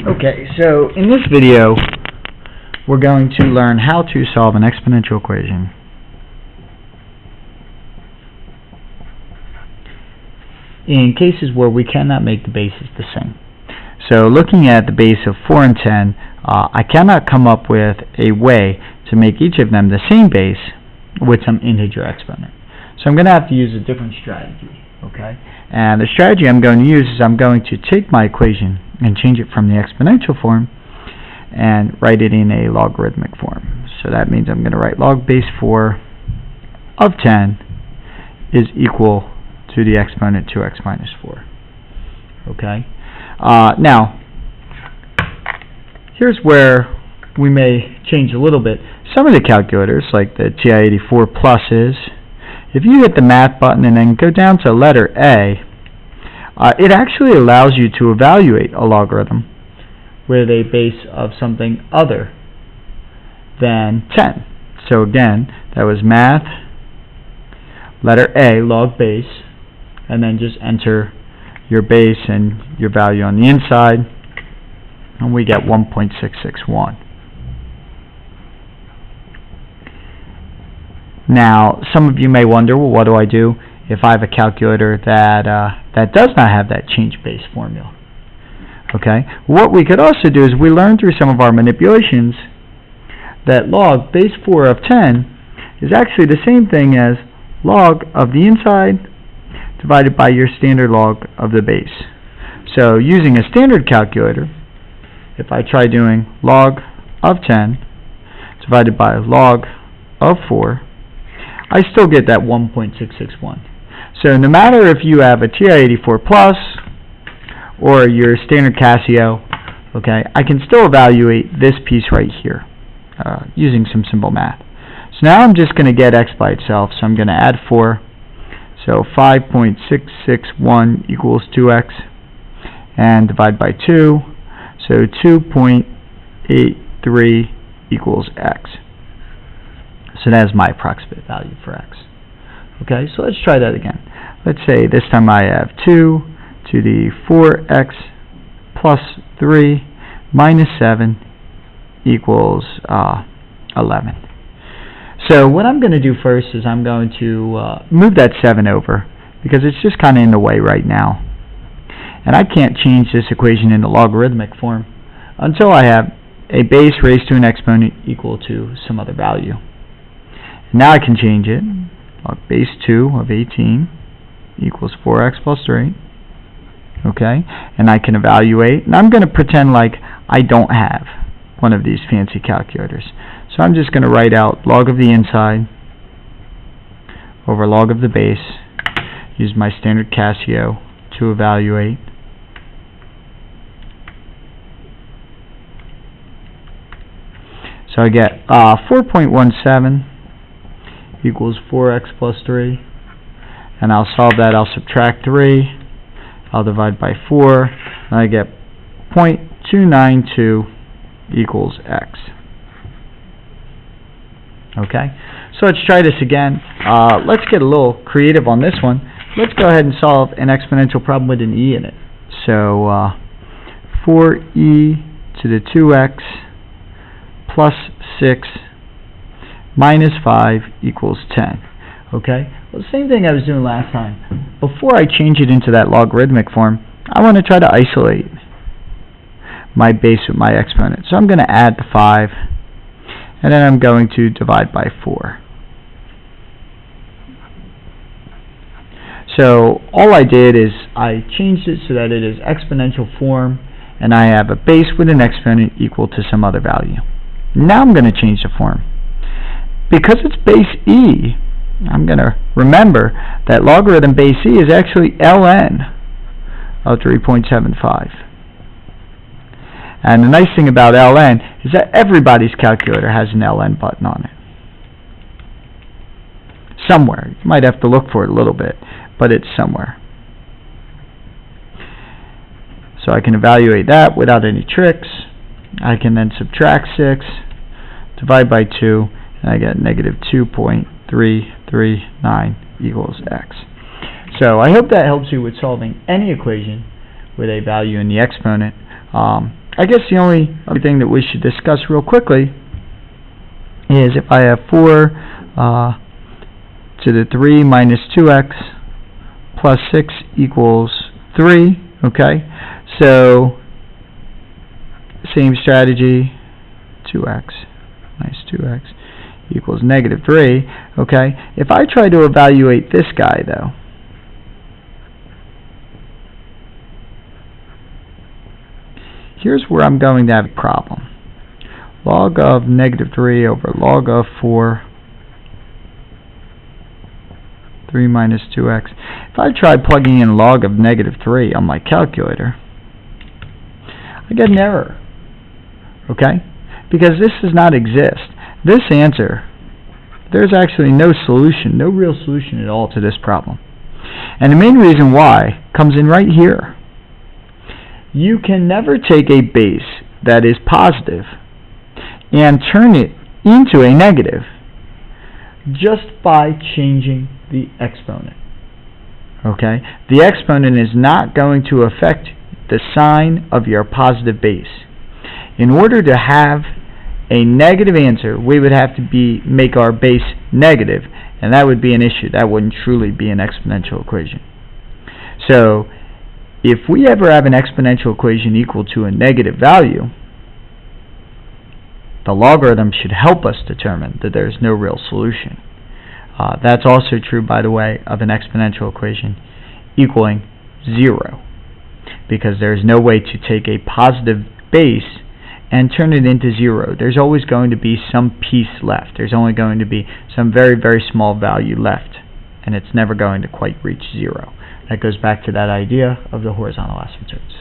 Okay, so in this video we're going to learn how to solve an exponential equation. In cases where we cannot make the bases the same. So looking at the base of 4 and 10, I cannot come up with a way to make each of them the same base with some integer exponent. So I'm going to have to use a different strategy. Okay? And the strategy I'm going to use is I'm going to take my equation and change it from the exponential form and write it in a logarithmic form. So that means I'm going to write log base 4 of 10 is equal to the exponent 2x minus 4. Okay? Now, here's where we may change a little bit. Some of the calculators, like the TI-84 pluses, if you hit the math button and then go down to letter A, it actually allows you to evaluate a logarithm with a base of something other than 10. So again, that was math, letter A, log base, and then just enter your base and your value on the inside, and we get 1.661. Now, some of you may wonder, well, what do I do if I have a calculator that does not have that change base formula? Okay, what we could also do is we learned through some of our manipulations that log base 4 of 10 is actually the same thing as log of the inside divided by your standard log of the base. So using a standard calculator, if I try doing log of 10 divided by log of 4, I still get that 1.661. So no matter if you have a TI-84 plus or your standard Casio, okay, I can still evaluate this piece right here using some simple math. So now I'm just going to get x by itself, so I'm going to add 4. So 5.661 equals 2x, and divide by 2, so 2.83 equals x. So that is my approximate value for x. Okay, so let's try that again. Let's say this time I have 2 to the 4x plus 3 minus 7 equals 11. So what I'm going to do first is I'm going to move that 7 over because it's just kind of in the way right now. And I can't change this equation into logarithmic form until I have a base raised to an exponent equal to some other value. Now I can change it. Log base 2 of 18 equals 4x plus 3. Okay? And I can evaluate. And I'm going to pretend like I don't have one of these fancy calculators. So I'm just going to write out log of the inside over log of the base. Use my standard Casio to evaluate. So I get 4.17 equals 4x plus 3. And I'll solve that. I'll subtract 3. I'll divide by 4. And I get 0.292 equals x. Okay, so let's try this again. Let's get a little creative on this one. Let's go ahead and solve an exponential problem with an e in it. So 4e to the 2x plus 6 minus 5 equals 10. Okay, well, the same thing I was doing last time. Before I change it into that logarithmic form, I want to try to isolate my base with my exponent. So I'm going to add the 5. And then I'm going to divide by 4. So all I did is I changed it so that it is exponential form, and I have a base with an exponent equal to some other value. Now I'm going to change the form. Because it's base e, I'm going to remember that logarithm base e is actually ln of 3.75. And the nice thing about ln is that everybody's calculator has an ln button on it. Somewhere. You might have to look for it a little bit, but it's somewhere. So I can evaluate that without any tricks. I can then subtract 6, divide by 2, and I get negative 2.339 equals x. So I hope that helps you with solving any equation with a value in the exponent. I guess the only other thing that we should discuss real quickly is if I have 4 to the 3 minus 2x plus 6 equals 3, okay? So, same strategy, 2x minus 2x equals negative 3, okay? If I try to evaluate this guy, though, here's where I'm going to have a problem. Log of negative 3 over log of 4, 3 minus 2x. If I try plugging in log of negative 3 on my calculator, I get an error, okay? Because this does not exist. This answer, there's actually no solution, no real solution at all to this problem. And the main reason why comes in right here. You can never take a base that is positive and turn it into a negative just by changing the exponent. Okay? The exponent is not going to affect the sign of your positive base. In order to have a negative answer, we would have to make our base negative, and that would be an issue. That wouldn't truly be an exponential equation. So, if we ever have an exponential equation equal to a negative value, the logarithm should help us determine that there's no real solution. That's also true, by the way, of an exponential equation equaling 0, because there's no way to take a positive base and turn it into 0. There's always going to be some piece left. There's only going to be some very, very small value left, and it's never going to quite reach 0. That goes back to that idea of the horizontal asymptotes.